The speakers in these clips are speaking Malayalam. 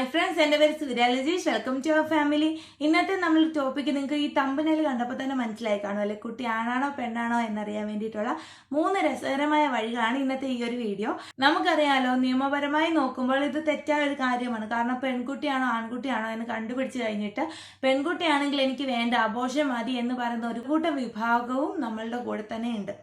ഹായ് ഫ്രണ്ട്സ്, എൻ്റെ പേര് സൂര്യാലജീഷ്. Welcome to our family. ഇന്നത്തെ നമ്മൾ ടോപ്പിക്ക് നിങ്ങൾക്ക് ഈ തമ്പനയിൽ കണ്ടപ്പോൾ തന്നെ മനസ്സിലായി കാണും അല്ലെ, കുട്ടി ആണാണോ പെണ്ണാണോ എന്നറിയാൻ വേണ്ടിയിട്ടുള്ള 3 രസകരമായ വഴികളാണ് ഇന്നത്തെ ഈ ഒരു വീഡിയോ. നമുക്കറിയാലോ, നിയമപരമായി നോക്കുമ്പോൾ ഇത് തെറ്റായ ഒരു കാര്യമാണ്. കാരണം പെൺകുട്ടിയാണോ ആൺകുട്ടിയാണോ എന്ന് കണ്ടുപിടിച്ച് കഴിഞ്ഞിട്ട് പെൺകുട്ടിയാണെങ്കിൽ എനിക്ക് വേണ്ട, അബോർഷൻ മതി എന്ന് പറയുന്ന ഒരു കൂട്ടം വിഭാഗവും നമ്മളുടെ കൂടെ തന്നെ ഉണ്ട്.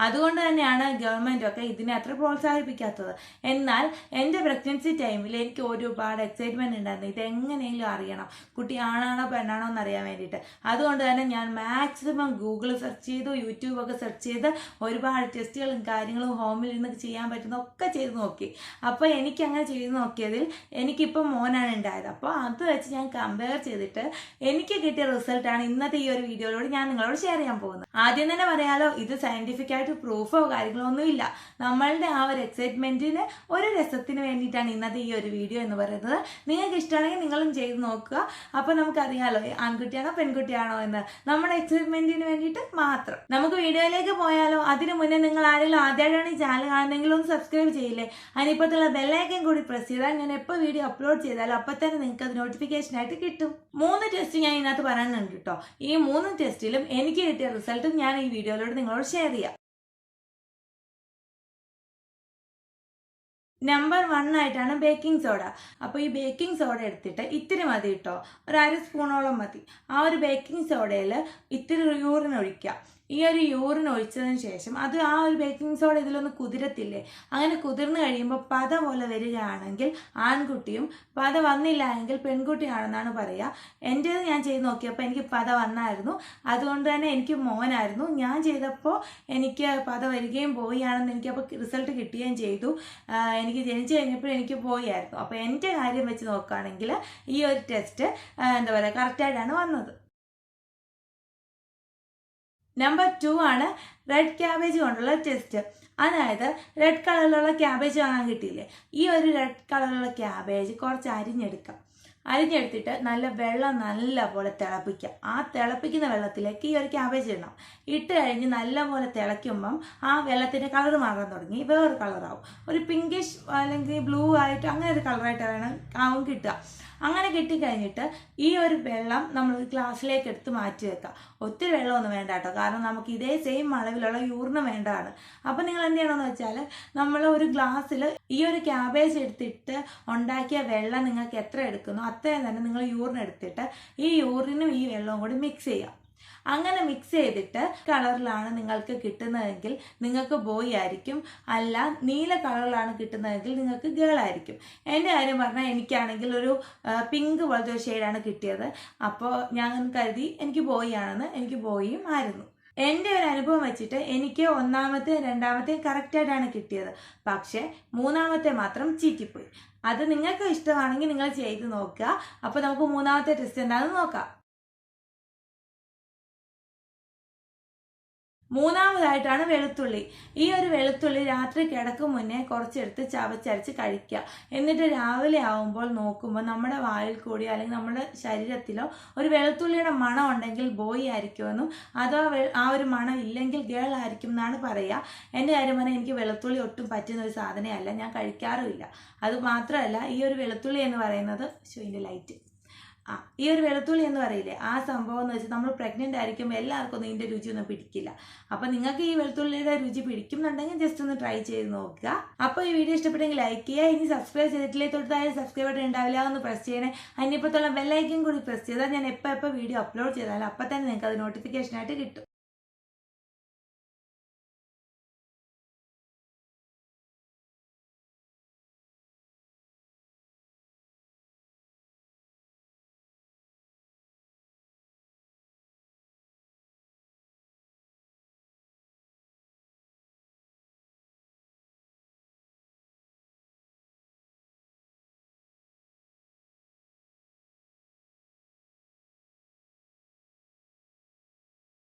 അതുകൊണ്ട് തന്നെയാണ് ഗവൺമെന്റ് ഒക്കെ ഇതിനെ അത്ര പ്രോത്സാഹിപ്പിക്കാത്തത്. എന്നാൽ എൻ്റെ പ്രഗ്നൻസി ടൈമിൽ എനിക്ക് ഒരുപാട് എക്സൈറ്റ്മെന്റ് ഉണ്ടായിരുന്നു. ഇതെങ്ങനെയെങ്കിലും അറിയണം, കുട്ടി ആണാണോ പെണ്ണാണോ എന്ന് അറിയാൻ വേണ്ടിയിട്ട്. അതുകൊണ്ട് തന്നെ ഞാൻ മാക്സിമം ഗൂഗിൾ സെർച്ച് ചെയ്തു, യൂട്യൂബൊക്കെ സെർച്ച് ചെയ്ത് ഒരുപാട് ടെസ്റ്റുകളും കാര്യങ്ങളും ഹോമിൽ നിന്ന് ചെയ്യാൻ പറ്റുന്ന ഒക്കെ ചെയ്ത് നോക്കി. അപ്പോൾ എനിക്കങ്ങനെ ചെയ്ത് നോക്കിയതിൽ എനിക്കിപ്പോൾ മോനാണ് ഉണ്ടായത്. അപ്പോൾ അത് വെച്ച് ഞാൻ കമ്പയർ ചെയ്തിട്ട് എനിക്ക് കിട്ടിയ റിസൾട്ടാണ് ഇന്നത്തെ ഈ ഒരു വീഡിയോയിലൂടെ ഞാൻ നിങ്ങളോട് ഷെയർ ചെയ്യാൻ പോകുന്നത്. ആദ്യം തന്നെ പറയാലോ, ഇത് സയന്റിഫിക് ആയിട്ട് പ്രൂഫോ കാര്യങ്ങളോ ഒന്നും ഇല്ല. നമ്മളുടെ ആ ഒരു എക്സൈറ്റ്മെന്റിന്, ഒരു രസത്തിന് വേണ്ടിയിട്ടാണ് ഇന്നത്തെ ഈ ഒരു വീഡിയോ എന്ന് പറയുന്നത്. നിങ്ങൾക്ക് ഇഷ്ടമാണെങ്കിൽ നിങ്ങളും ചെയ്ത് നോക്കുക. അപ്പോൾ നമുക്കറിയാലോ ആൺകുട്ടിയാണോ പെൺകുട്ടിയാണോ എന്ന്, നമ്മുടെ എക്സൈറ്റ്മെന്റിന് വേണ്ടിയിട്ട് മാത്രം. നമുക്ക് വീഡിയോയിലേക്ക് പോയാലോ. അതിനു മുന്നേ നിങ്ങൾ ആരെങ്കിലും ആദ്യമായിട്ടാണ് ഈ ചാനൽ കാണുന്നെങ്കിലും ഒന്ന് സബ്സ്ക്രൈബ് ചെയ്യില്ലേ. അതിനിപ്പത്തുള്ള ബെല്ലൈക്കൻ കൂടി പ്രസ് ചെയ്താൽ ഞാൻ എപ്പോൾ വീഡിയോ അപ്ലോഡ് ചെയ്താലും അപ്പം തന്നെ നിങ്ങൾക്ക് അത് നോട്ടിഫിക്കേഷൻ ആയിട്ട് കിട്ടും. 3 ടെസ്റ്റ് ഞാൻ ഇതിനകത്ത് പറയുന്നുണ്ട് കേട്ടോ. ഈ 3 ടെസ്റ്റിലും എനിക്ക് കിട്ടിയ റിസൾട്ടും ഞാൻ ഈ വീഡിയോയിലൂടെ നിങ്ങളോട് ഷെയർ ചെയ്യാം. നമ്പർ 1 ആയിട്ടാണ് ബേക്കിംഗ് സോഡ. അപ്പോൾ ഈ ബേക്കിംഗ് സോഡ എടുത്തിട്ട് ഇത്തിരി മതി കേട്ടോ, ഒരു 1/2 സ്പൂണോളം മതി. ആ ഒരു ബേക്കിംഗ് സോഡയിൽ ഇത്തിരി യൂറിൻ ഒഴിക്കുക. ഈ ഒരു യൂറിൻ ഒഴിച്ചതിന് ശേഷം അത് ആ ഒരു ബേക്കിംഗ് സോഡ ഇതിലൊന്ന് കുതിരത്തില്ലേ, അങ്ങനെ കുതിർന്ന് കഴിയുമ്പോൾ പത പോലെ വരികയാണെങ്കിൽ ആൺകുട്ടിയും, പത വന്നില്ല എങ്കിൽ പെൺകുട്ടിയാണെന്നാണ് പറയുക. എൻ്റേത് ഞാൻ ചെയ്ത് നോക്കിയപ്പോൾ എനിക്ക് പത വന്നായിരുന്നു. അതുകൊണ്ട് തന്നെ എനിക്ക് മോനായിരുന്നു. ഞാൻ ചെയ്തപ്പോൾ എനിക്ക് പത വരികയും പോവുകയാണെന്ന് എനിക്കപ്പോൾ റിസൾട്ട് കിട്ടുകയും ചെയ്തു. എനിക്ക് ജനിച്ചു കഴിഞ്ഞപ്പോൾ എനിക്ക് പോയായിരുന്നു. അപ്പോൾ എൻ്റെ കാര്യം വെച്ച് നോക്കുകയാണെങ്കിൽ ഈ ഒരു ടെസ്റ്റ് എന്താ പറയുക, കറക്റ്റായിട്ടാണ് വന്നത്. നമ്പർ 2 ആണ് റെഡ് ക്യാബേജ് കൊണ്ടുള്ള ടെസ്റ്റ്. അതായത് റെഡ് കളറിലുള്ള ക്യാബേജ് വാങ്ങാൻ കിട്ടിയില്ലേ, ഈ ഒരു റെഡ് കളറിലുള്ള ക്യാബേജ് കുറച്ച് അരിഞ്ഞെടുക്കാം. അരിഞ്ഞെടുത്തിട്ട് നല്ല വെള്ളം നല്ലപോലെ തിളപ്പിക്കുക. ആ തിളപ്പിക്കുന്ന വെള്ളത്തിലേക്ക് ഈ ഒരു ക്യാബേജ് ഇടണം. ഇട്ട് കഴിഞ്ഞ് നല്ലപോലെ തിളയ്ക്കുമ്പം ആ വെള്ളത്തിൻ്റെ കളർ മാറാൻ തുടങ്ങി, വേറൊരു കളറാവും. ഒരു പിങ്കിഷ് അല്ലെങ്കിൽ ബ്ലൂ ആയിട്ട് അങ്ങനെ ഒരു കളറായിട്ട് ആവും കിട്ടുക. അങ്ങനെ കിട്ടിക്കഴിഞ്ഞിട്ട് ഈ ഒരു വെള്ളം നമ്മൾ ഗ്ലാസ്സിലേക്ക് എടുത്ത് മാറ്റി വെക്കാം. ഒത്തിരി വെള്ളമൊന്നും വേണ്ട കേട്ടോ, കാരണം നമുക്ക് ഇതേ സെയിം അളവിലുള്ള യൂറിനും വേണ്ടതാണ്. അപ്പോൾ നിങ്ങൾ എന്ത് ചെയ്യണമെന്ന് വെച്ചാൽ, നമ്മൾ ഒരു ഗ്ലാസ്സിൽ ഈ ഒരു ക്യാബേജ് എടുത്തിട്ട് ഉണ്ടാക്കിയ വെള്ളം നിങ്ങൾക്ക് എത്ര എടുക്കുന്നോ അത്രയും തന്നെ നിങ്ങൾ യൂറിൻ എടുത്തിട്ട് ഈ യൂറിനും ഈ വെള്ളവും കൂടി മിക്സ് ചെയ്യാം. അങ്ങനെ മിക്സ് ചെയ്തിട്ട് കളറിലാണ് നിങ്ങൾക്ക് കിട്ടുന്നതെങ്കിൽ നിങ്ങൾക്ക് ബോയ് ആയിരിക്കും, അല്ല നീല കളറിലാണ് കിട്ടുന്നതെങ്കിൽ നിങ്ങൾക്ക് ഗേൾ ആയിരിക്കും. എൻ്റെ കാര്യം പറഞ്ഞാൽ എനിക്കാണെങ്കിൽ ഒരു പിങ്ക് പോലത്തെ ഒരു ഷെയ്ഡാണ് കിട്ടിയത്. അപ്പോൾ ഞാൻ കരുതി എനിക്ക് ബോയ് ആണെന്ന്. എനിക്ക് ബോയും ആയിരുന്നു. എൻ്റെ ഒരു അനുഭവം വെച്ചിട്ട് എനിക്ക് 1ാമത്തെ 2ാമത്തെ കറക്റ്റായിട്ടാണ് കിട്ടിയത്. പക്ഷേ 3ാമത്തെ മാത്രം ചീറ്റിപ്പോയി. അത് നിങ്ങൾക്ക് ഇഷ്ടമാണെങ്കിൽ നിങ്ങൾ ചെയ്ത് നോക്കുക. അപ്പോൾ നമുക്ക് 3ാമത്തെ ടെസ്റ്റ് എന്താണെന്ന് നോക്കാം. 3ാമതായിട്ടാണ് വെളുത്തുള്ളി. ഈ ഒരു വെളുത്തുള്ളി രാത്രി കിടക്കും മുന്നേ കുറച്ചെടുത്ത് ചവച്ചരച്ച് കഴിക്കുക. എന്നിട്ട് രാവിലെ ആവുമ്പോൾ നോക്കുമ്പോൾ നമ്മുടെ വായിൽ കൂടി അല്ലെങ്കിൽ നമ്മുടെ ശരീരത്തിലോ ഒരു വെളുത്തുള്ളിയുടെ മണം ഉണ്ടെങ്കിൽ ബോയ് ആയിരിക്കുമെന്നും, അതോ ആ ഒരു മണം ഇല്ലെങ്കിൽ ഗേൾ ആയിരിക്കും എന്നാണ് പറയുക. എൻ്റെ കാര്യം പറഞ്ഞാൽ എനിക്ക് വെളുത്തുള്ളി ഒട്ടും പറ്റുന്ന ഒരു സാധനമല്ല, ഞാൻ കഴിക്കാറുമില്ല. അത് മാത്രമല്ല, ഈ ഒരു വെളുത്തുള്ളി എന്ന് പറയുന്നത് ഇതിൻ്റെ ലൈറ്റ് ഈ ഒരു വെളുത്തുള്ളി എന്ന് പറയില്ലേ, ആ സംഭവം എന്ന് വെച്ചാൽ നമ്മൾ പ്രഗ്നൻ്റ് ആയിരിക്കുമ്പോൾ എല്ലാവർക്കും ഒന്നും ഇതിൻ്റെ രുചിയൊന്നും പിടിക്കില്ല. അപ്പം നിങ്ങൾക്ക് ഈ വെളുത്തുള്ളിയുടെ രുചി പിടിക്കുന്നുണ്ടെങ്കിൽ ജസ്റ്റ് ഒന്ന് ട്രൈ ചെയ്ത് നോക്കുക. അപ്പോൾ ഈ വീഡിയോ ഇഷ്ടപ്പെട്ടെങ്കിൽ ലൈക്ക് ചെയ്യുക. ഇനി സബ്സ്ക്രൈബ് ചെയ്തിട്ടില്ലേ, തൊട്ടതായ സബ്സ്ക്രൈബ് ബട്ടൺ ഉണ്ടാവില്ല, ഒന്ന് പ്രസ് ചെയ്യണേ. അതിനിപ്പത്തുള്ള ബെല്ലൈക്കൻ കൂടി പ്രസ് ചെയ്താൽ ഞാൻ എപ്പോൾ വീഡിയോ അപ്ലോഡ് ചെയ്താലും അപ്പം തന്നെ നിങ്ങൾക്ക് അത് നോട്ടിഫിക്കേഷനായിട്ട് കിട്ടും.